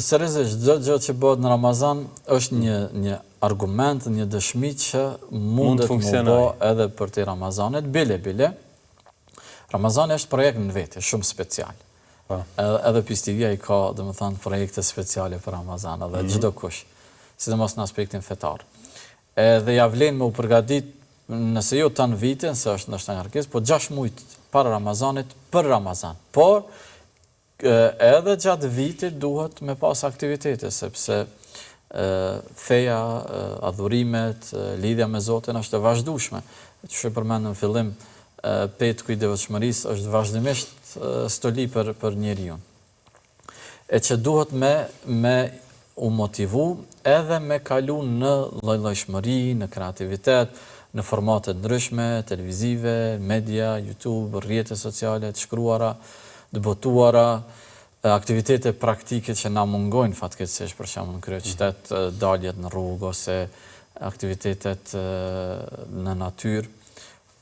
seriozisht çdo gjë që bëhet në Ramazan është një argument, një dëshmi që mundet të bë edhe për të Ramazanit, bile. Ramazani është projekt në vetë, shumë special. Edhe Pistivia i ka, domethënë, projekte speciale për Ramazan, edhe çdo kush, sidomos në aspektin fetar. Edhe ja vlen me u përgatit, nëse jo tanë vitin, se është ndoshta ngarkesë, po 6 muaj para Ramazanit për Ramazan. Por edhe gjatë vitit duhet me pas aktivitete, sepse feja, adhurimet, lidhja me Zotin është e vazhdueshme. Që përmendëm në fillim, petku i devotshmërisë është vazhdimisht stoli për njeriu. E që duhet me u motivu edhe me kalu në llojshmëri, në kreativitet, në formate ndryshme, televizive, media, YouTube, rrjete sociale, të shkruara, të botuara, aktivitete praktike që na mungojnë fatkeqësisht, për shembull në kryeqytet, daljet në rrugë ose aktivitetet në natyrë.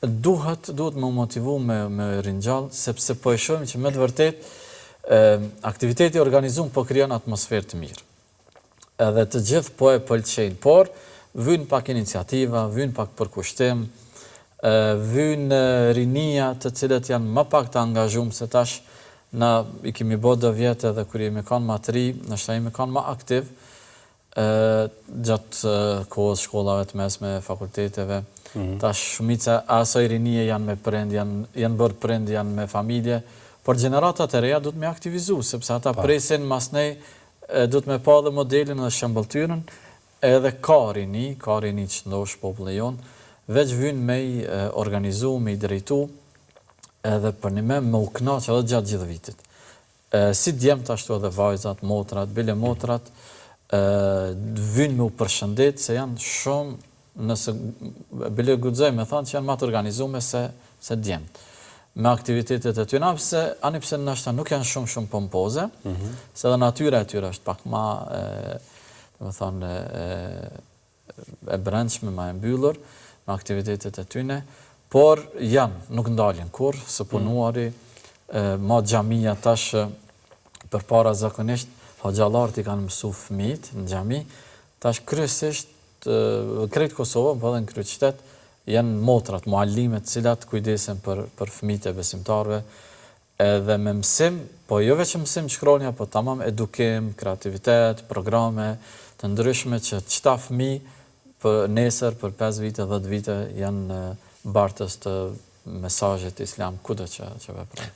Duhet me motivu me ringjall, sepse po e shohim që me të vërtet aktiviteti organizuar po krijon atmosferë të mirë. Edhe të gjithë po e pëlqejnë, por vijnë pak iniciativa, vijnë pak përkushtim, vijnë rinia të cilët janë më pak të angazhuar se tash na i kemi bërë do vjetë edhe kur jemi kanë më të ri, nështë jemi kanë më aktiv gjatë kohës shkollave të mesme, fakulteteve. Tash shumica asaj rinie janë me prind, janë bërë prind, janë me familje, por gjeneratat e reja duhet me aktivizu, sepse ata presin mas nej, duhet me pa dhe modelin dhe shëmbëltyrën, edhe ka rini që ndosh popullin jonë, veç vynë me i organizu, me i drejtu, edhe për një me u knaq edhe gjatë gjithë vitit. Si djemt ashtu edhe vajzat, motrat, bile motrat, vynë me u përshëndet se janë shumë, nëse bile guxoj me thanë që janë më të organizume se djemt. Me aktivitetet e tyre, anipse nështë nuk janë shumë pompoze, se dhe natyra e tyre është pak ma, e brendshme, ma e mbyllur, me aktivitetet e tyre, por nuk ndalin kur, së punuari, ma xhamia tash për para zakonisht, hoxhallarët i kanë mësu fëmijët në xhami, tash kryesisht krejt Kosovë, po edhe në kryeqytet, janë motrat, muallimet, cilat kujdesen për fëmijët e besimtarëve, edhe me mësim, po jo veç mësim shkronja, po tamam edukim, kreativitet, programe të ndryshme që qëta fëmijë për nesër, për 5 vite, 10 vite janë bartës të mesazhet islam kudo që veprojnë.